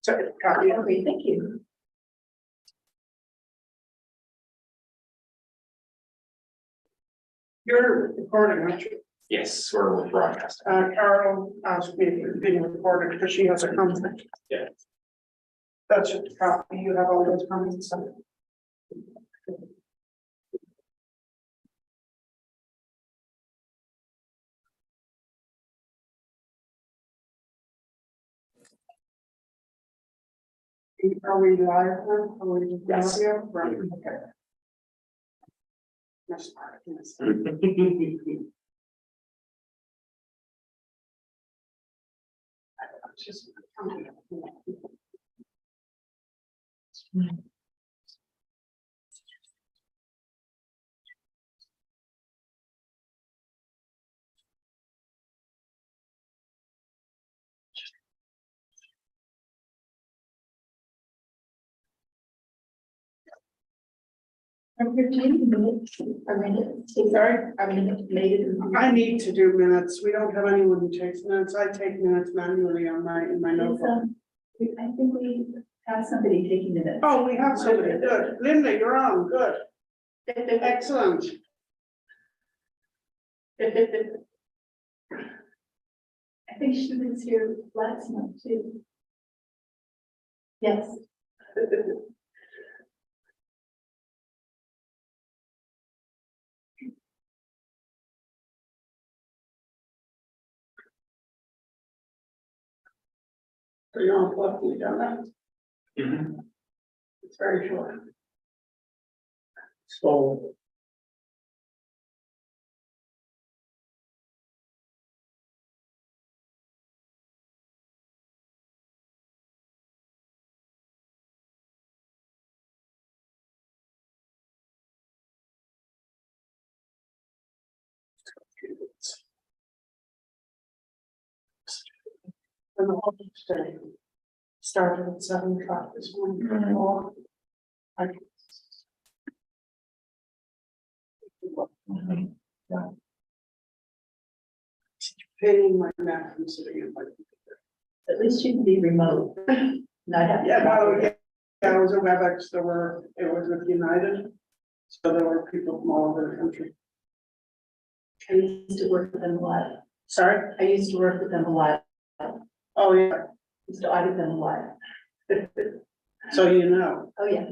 Sorry, copy. Okay, thank you. You're recording, aren't you? Yes, we're broadcasting. Carol asked me if it was being recorded because she has a conflict. Yeah. That's just a copy. You have all those comments. Are we live now? Are we just Yes. audio? Right, okay. That's smart, yes. Just- Are we doing minutes? Sorry, I made it. I need to do minutes. We don't have anyone who takes minutes. I take minutes manually on in my notebook. I think we have somebody taking minutes. Oh, we have somebody. Good. Linda, you're on. Good. Excellent. I think she was here last month too. Yes. So you're on pluck, you done that? Mhm. It's very short. So. And the whole day started at 7 o'clock this morning. Or I paying my neck and sitting in my. At least you can be remote. Not have. Yeah, yeah, it was a WebEx. It was with United. So there were people from all over the country. I used to work with them a lot. Sorry? I used to work with them a lot. Oh, yeah. Used to audit them a lot. So you know. Oh, yeah.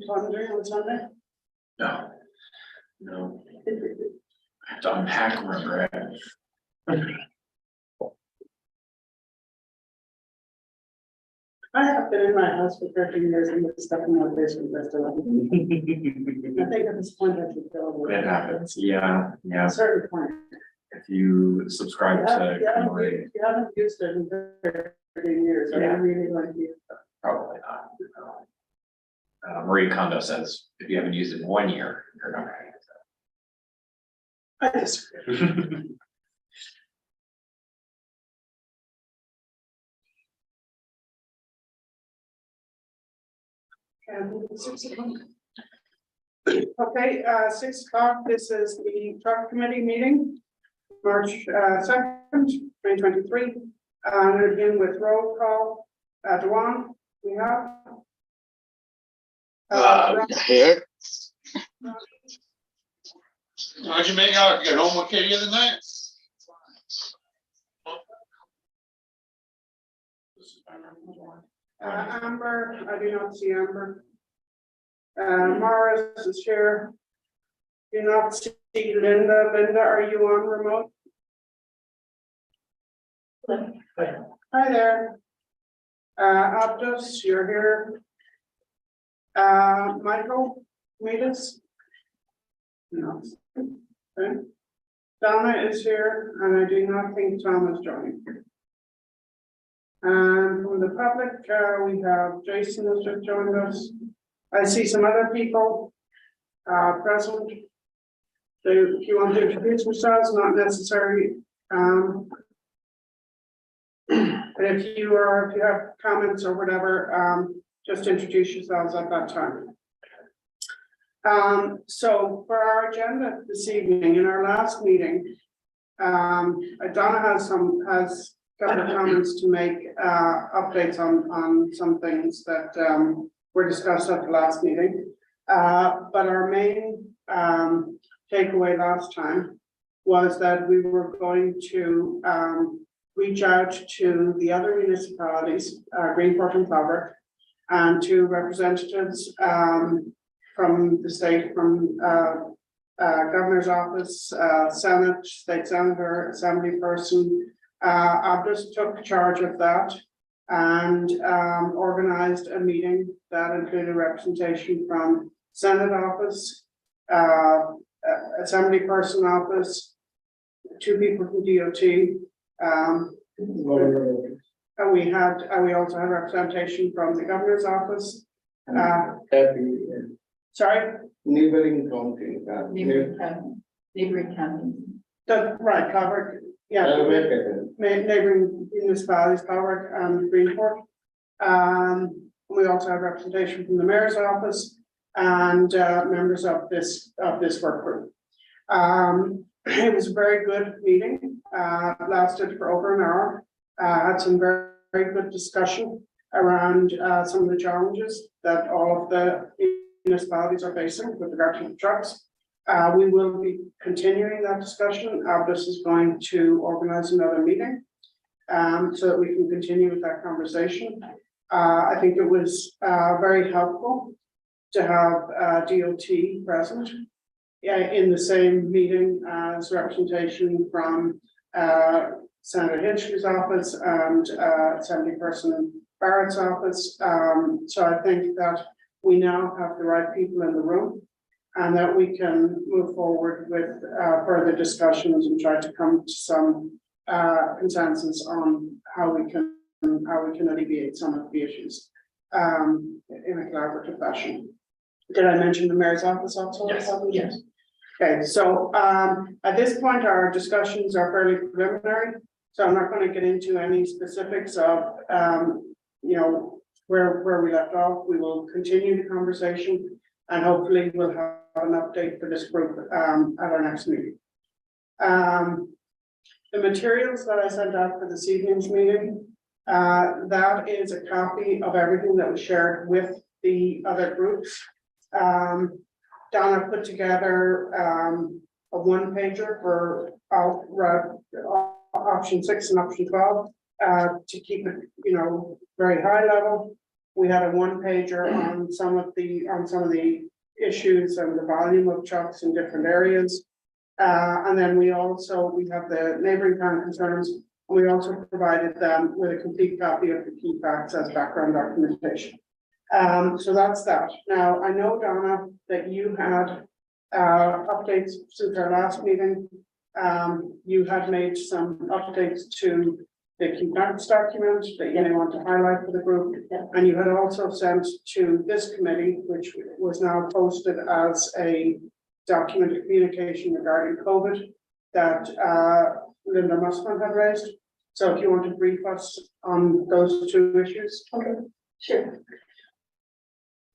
Laundry on Sunday? No. No. I have to unpack my bread. I have been in my house for 13 years and put stuff in my basement. I still haven't. I think at this point I should go. It happens, yeah, At yeah. a certain point. If you subscribe to Cory, You haven't used it in 13 years. I Yeah. really like it. probably not. Marie Kondo says, if you haven't used it in 1 year, you're not ready. I disagree. And 6 o'clock. Okay, 6 o'clock, this is the truck committee meeting, March 2nd, 2023. I'm going to begin with roll call. Dewan, we have. Here. How'd you make out? Get home okay the other night? Amber, I do not see Amber. Morris is here. Do not see Linda. Linda, are you on remote? Hi there. Abdus, you're here. Michael Metis? No. Okay. Donna is here, and I do not think Tom is joining. And from the public, we have Jason has just joined us. I see some other people present. So if you want to introduce yourselves, not necessary. But if you have comments or whatever, just introduce yourselves at that time. So for our agenda this evening, in our last meeting, Donna has a couple of comments to make, updates on some things that were discussed at the last meeting. But our main takeaway last time was that we were going to reach out to the other municipalities, Greenport and Clobber, and to representatives from the state, from governor's office, Senate, state senator, assembly person. I just took charge of that and organized a meeting that included representation from Senate office, assembly person office, 2 people from DOT. And we also had representation from the governor's office. Sorry? Neighboring county. Neighboring county. Right, covered, yeah. Neighboring municipalities covered and Greenport. We also have representation from the mayor's office and members of this work group. It was a very good meeting, lasted for over an hour, had some very, very good discussion around some of the challenges that all of the municipalities are facing with regard to the trucks. We will be continuing that discussion. This is going to organize another meeting so that we can continue with that conversation. I think it was very helpful to have DOT present in the same meeting as representation from Senator Hitch's office and Assembly Person Barrett's office. So I think that we now have the right people in the room and that we can move forward with further discussions and try to come to some consensus on how we can alleviate some of the issues in a collaborative fashion. Did I mention the mayor's office also? Yes. Okay, so at this point, our discussions are fairly preliminary, so I'm not going to get into any specifics of where we left off. We will continue the conversation and hopefully we'll have an update for this group at our next meeting. The materials that I sent out for this evening's meeting, that is a copy of everything that was shared with the other groups. Donna put together a one-pager for option 6 and option 12 to keep it, very high level. We had a one-pager on some of the issues and the volume of trucks in different areas. And then we have the neighboring town concerns. And we also provided them with a complete copy of the key facts as background documentation. So that's that. Now, I know, Donna, that you had updates since our last meeting. You had made some updates to the key facts document that you may want to highlight for the group. And you had also sent to this committee, which was now posted as a document of communication regarding COVID that Linda Musman had raised. So if you want to brief us on those 2 issues. Okay, sure.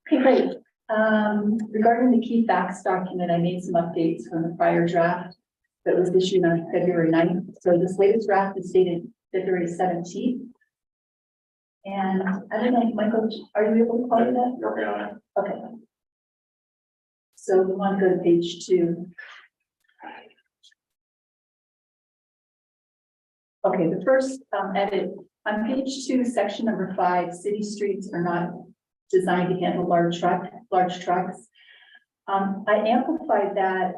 Okay, great. Regarding the key facts document, I made some updates from the prior draft that was issued on February 9th. So this latest draft is dated February 17th. And I don't know, Michael, are you able to follow that? Working on it. Okay. So we want to go to page 2. Okay, the first edit on page 2, section number 5, city streets are not designed to handle large trucks. I amplified that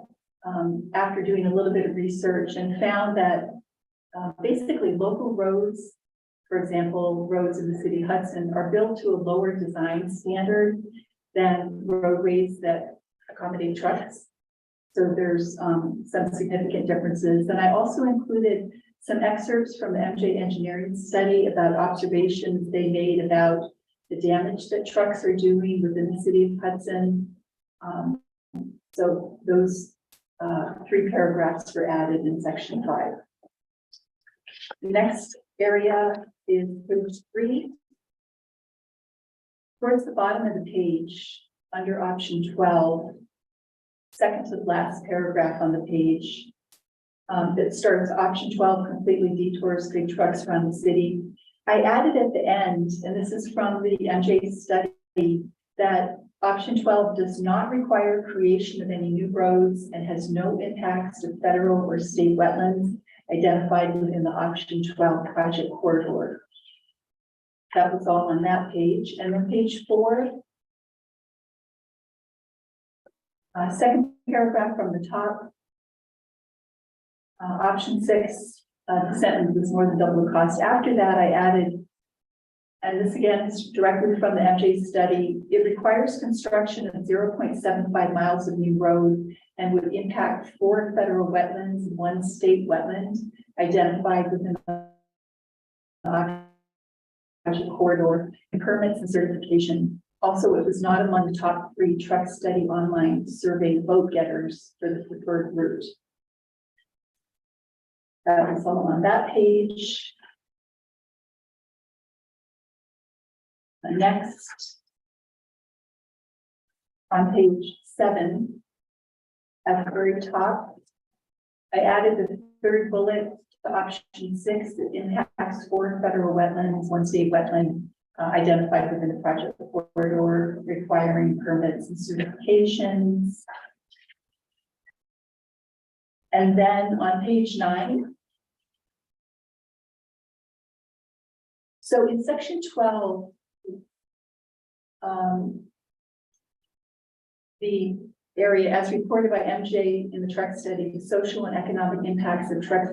after doing a little bit of research and found that basically local roads, for example, roads in the city of Hudson, are built to a lower design standard than roadways that accommodate trucks. So there's some significant differences. And I also included some excerpts from the MJ engineering study about observations they made about the damage that trucks are doing within the city of Hudson. So those 3 paragraphs were added in section 5. The next area is page 3. Towards the bottom of the page, under option 12, second to the last paragraph on the page, that starts option 12 completely detours big trucks around the city. I added at the end, and this is from the MJ study, that option 12 does not require creation of any new roads and has no impacts to federal or state wetlands identified within the option 12 project corridor. That was all on that page. And then page 4, second paragraph from the top, option 6, the sentence is more than double the cost. After that, I added, and this again is directly from the MJ study, it requires construction of 0.75 miles of new road and would impact 4 federal wetlands, 1 state wetland identified within the project corridor, and permits and certification. Also, it was not among the top 3 truck study online survey vote getters for the preferred route. That was all on that page. Next, on page 7, at the very top, I added the 3rd bullet to option 6 that impacts 4 federal wetlands, 1 state wetland identified within the project corridor, requiring permits and certifications. And then on page 9, so in section 12, the area as reported by MJ in the truck study, social and economic impacts of truck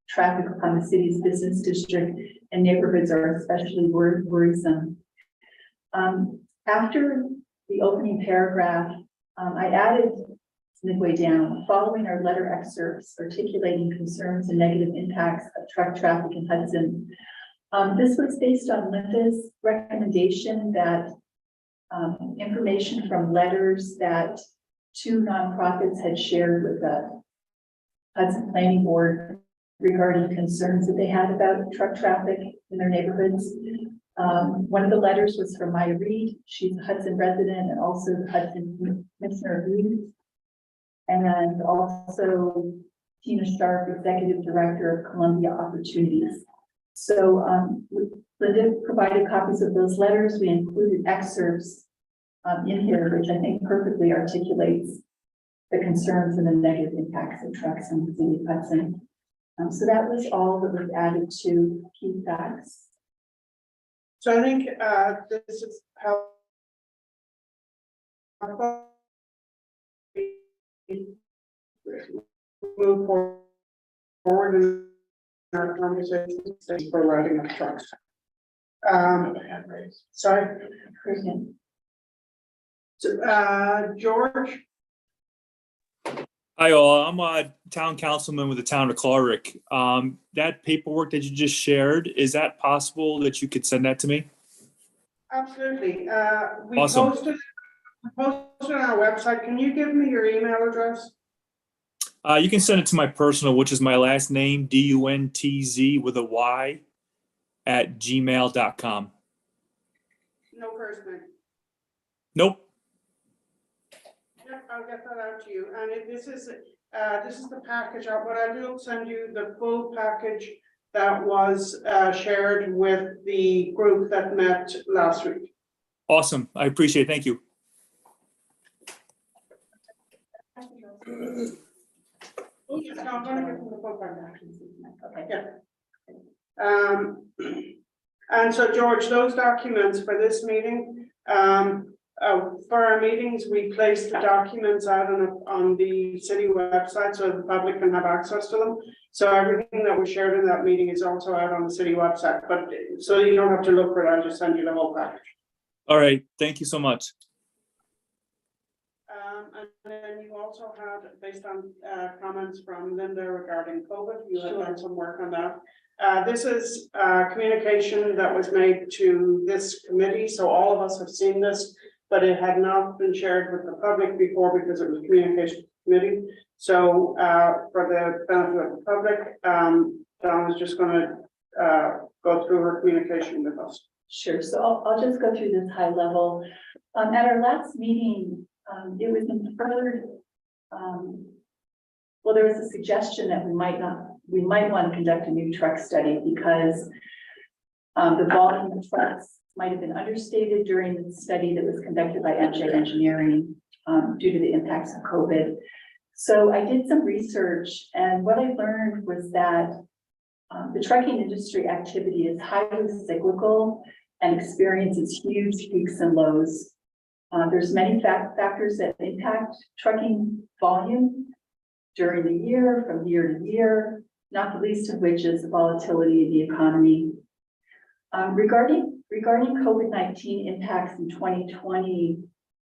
traffic upon the city's business district and neighborhoods are especially worrisome. After the opening paragraph, I added midway down, following our letter excerpts articulating concerns and negative impacts of truck traffic in Hudson. This was based on Linda's recommendation that information from letters that 2 nonprofits had shared with the Hudson Planning Board regarding concerns that they had about truck traffic in their neighborhoods. One of the letters was from Maya Reed. She's a Hudson resident and also the Hudson Commissioner of Youth. And also Tina Sharp, Executive Director of Columbia Opportunities. So Linda provided copies of those letters. We included excerpts in here, which I think perfectly articulates the concerns and the negative impacts of trucks in the city of Hudson. So that was all that was added to key facts. So I think this is how move forward in our conversation for riding of trucks. Sorry. So, George. Hi all, I'm a town councilman with the town of Clark. That paperwork that you just shared, is that possible that you could send that to me? Absolutely. We Awesome. posted on our website. Can you give me your email address? You can send it to my personal, which is my last name, DUNTZ with a Y at gmail.com. No first name. Nope. Yep, I'll get that out to you. And this is the package. What I will send you the full package that was shared with the group that met last week. Awesome. I appreciate it. Thank you. Yes, no, I'm gonna give them the full package. Okay. Yeah. And so George, those documents for this meeting, for our meetings, we place the documents out on the city website so the public can have access to them. So everything that was shared in that meeting is also out on the city website, but so you don't have to look for it, I'll just send you the whole package. All right. Thank you so much. And then you also had, based on comments from Linda regarding COVID, you had done some work on that. This is communication that was made to this committee, so all of us have seen this, but it had not been shared with the public before because it was communication committee. So for the benefit of the public, Dawn is just going to go through her communication with us. Sure, so I'll just go through this high level. At our last meeting, it was inferred, well, there was a suggestion that we might want to conduct a new truck study because the volume of trucks might have been understated during the study that was conducted by MJ Engineering due to the impacts of COVID. So I did some research, and what I learned was that the trucking industry activity is highly cyclical and experiences huge peaks and lows. There's many factors that impact trucking volume during the year, from year to year, not the least of which is the volatility of the economy. Regarding COVID-19 impacts in 2020,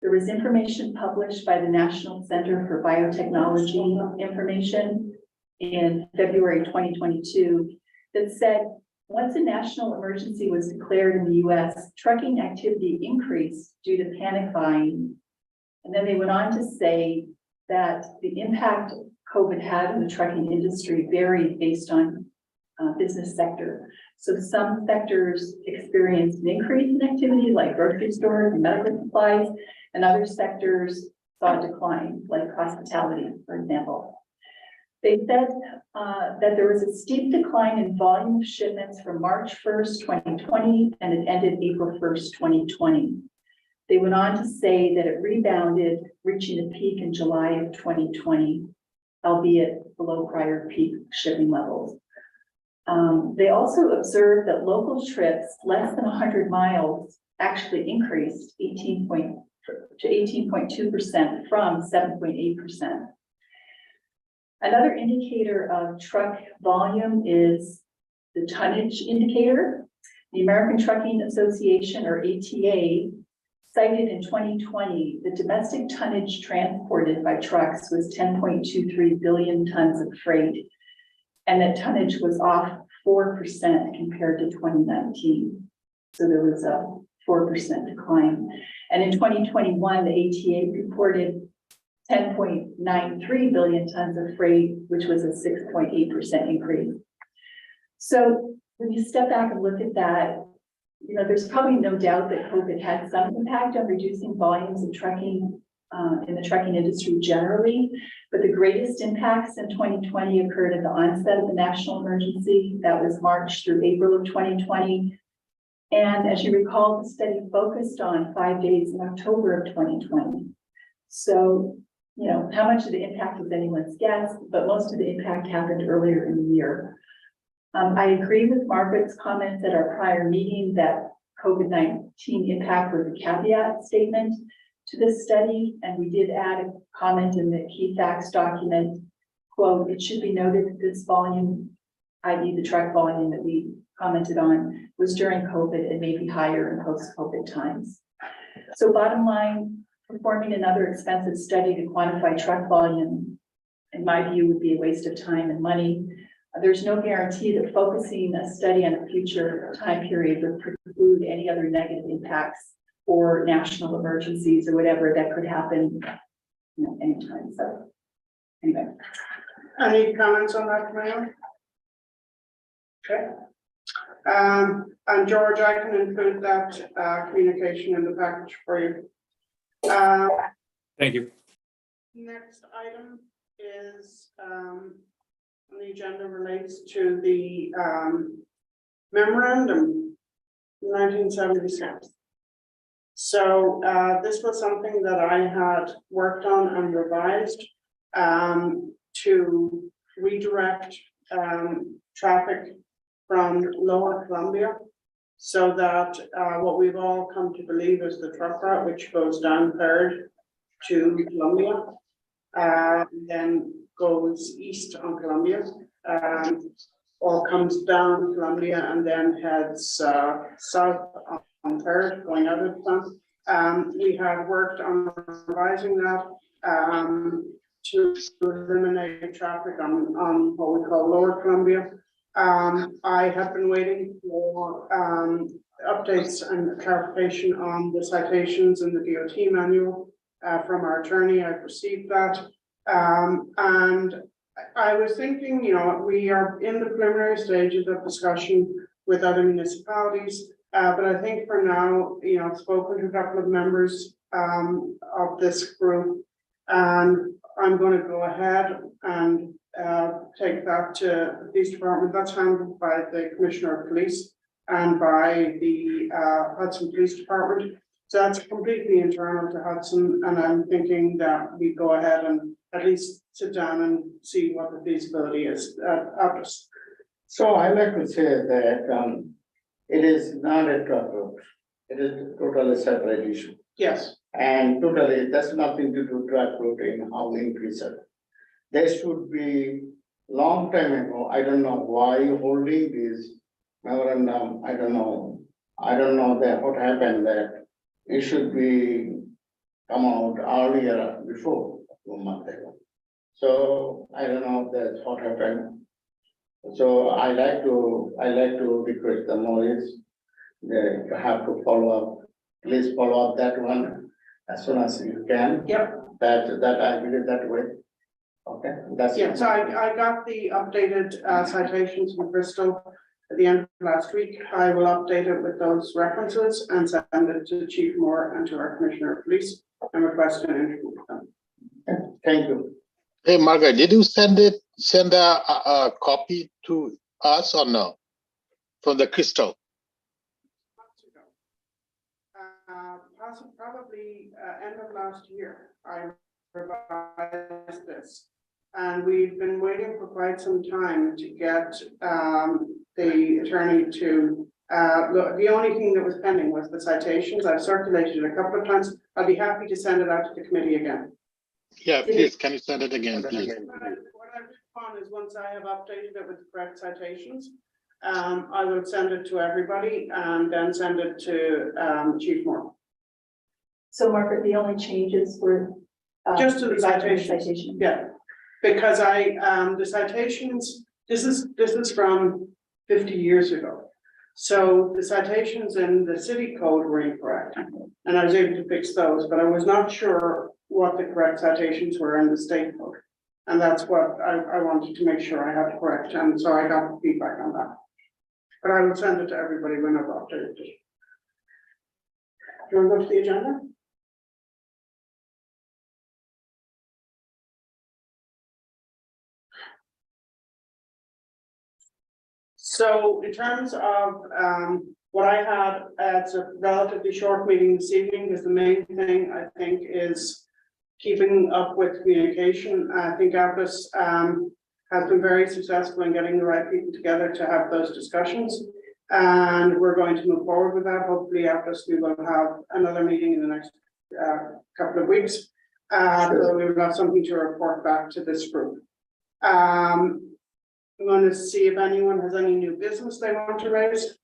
there was information published by the National Center for Biotechnology Information in February 2022 that said, once a national emergency was declared in the US, trucking activity increased due to panic buying. And then they went on to say that the impact COVID had on the trucking industry varied based on business sector. So some sectors experienced an increase in activity like grocery stores and medical supplies, and other sectors saw a decline like hospitality, for example. They said that there was a steep decline in volume of shipments from March 1st, 2020, and it ended April 1st, 2020. They went on to say that it rebounded, reaching a peak in July of 2020, albeit below prior peak shipping levels. They also observed that local trips less than 100 miles actually increased 18.2% from 7.8%. Another indicator of truck volume is the tonnage indicator. The American Trucking Association, or ATA, cited in 2020 the domestic tonnage transported by trucks was 10.23 billion tons of freight, and that tonnage was off 4% compared to 2019. So there was a 4% decline. And in 2021, the ATA reported 10.93 billion tons of freight, which was a 6.8% increase. So when you step back and look at that, there's probably no doubt that COVID had some impact on reducing volumes of trucking in the trucking industry generally, but the greatest impacts in 2020 occurred at the onset of the national emergency. That was March through April of 2020. And as you recall, the study focused on 5 days in October of 2020. So, how much of the impact was anyone's guess, but most of the impact happened earlier in the year. I agree with Margaret's comments at our prior meeting that COVID-19 impact was a caveat statement to this study, and we did add a comment in the key facts document, quote, "It should be noted that this volume, i.e. the truck volume that we commented on, was during COVID and may be higher in post-COVID times." So bottom line, performing another expensive study to quantify truck volume, in my view, would be a waste of time and money. There's no guarantee that focusing a study on a future time period would preclude any other negative impacts or national emergencies or whatever that could happen, anytime. So anyway. Any comments on that, Camille? Okay. And George, I can include that communication in the package for you. Thank you. Next item is on the agenda relates to the memorandum 1976. So this was something that I had worked on and revised to redirect traffic from Lower Columbia, so that what we've all come to believe is the truck route, which goes down Third to Columbia, then goes east on Columbia, or comes down Columbia and then heads south on Third, going out of town. We had worked on revising that, to eliminate traffic on what we call Lower Columbia. I have been waiting for, updates and clarification on the citations in the DOT manual, from our attorney. I've received that. And I was thinking, you know, we are in the preliminary stages of discussion with other municipalities. But I think for now, you know, I've spoken to a couple of members of this group, and I'm going to go ahead and take that to the police department. That's handled by the Commissioner of Police and by the Hudson Police Department. So that's completely internal to Hudson, and I'm thinking that we go ahead and at least sit down and see what the feasibility is of this. So I like to say that it is not a truck route. It is totally separate issue. Yes, And totally, that's nothing to do truck route in how we increase it. There should be long time ago, I don't know why holding this memorandum, I don't know that what happened that it should be come out earlier before 2 months ago. So I don't know that's what happened. So I like to request the Morris, that you have to follow up, please follow up that one as soon as you can. yep. That I believe that way. Okay, that's. Yeah, so I got the updated citations from Bristol at the end of last week. I will update it with those references and send it to Chief Moore and to our Commissioner of Police and request an interview with them. Thank you. Hey, Margaret, did you send a copy to us or no? From the Crystal? Probably end of last year, I revised this. And we've been waiting for quite some time to get the attorney to look. The only thing that was pending was the citations. I've circulated it a couple of times. I'll be happy to send it out to the committee again. Yeah, please, can you send it again, please? What I've done is once I have updated it with the correct citations, I will send it to everybody and then send it to Chief Moore. So Margaret, the only changes were. Just to the regarding citation. Yeah, because the citations, this is from 50 years ago. So the citations in the city code were incorrect, and I was able to fix those, but I was not sure what the correct citations were in the state code. And that's what I wanted to make sure I had correct, and so I got the feedback on that. But I will send it to everybody when I've updated it. Do you want to go to the agenda? So in terms of what I had, it's a relatively short meeting this evening, because the main thing I think is keeping up with communication. I think Atlas has been very successful in getting the right people together to have those discussions. And we're going to move forward with that. Hopefully Atlas, we will have another meeting in the next couple of weeks. So we will have something to report back to this group. I'm going to see if anyone has any new business they want to raise.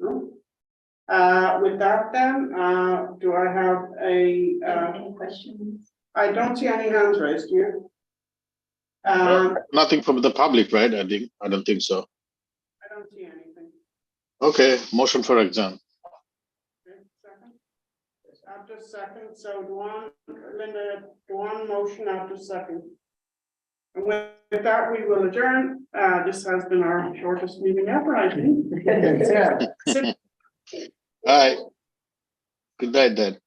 No? With that then, do I have a, Any questions? I don't see any hands raised here. Nothing from the public, right? I don't think so. I don't see anything. Okay, motion for exam. Okay, second. After second, so Linda, motion after second. And with that, we will adjourn. This has been our shortest meeting ever, I think. All right. Good night then.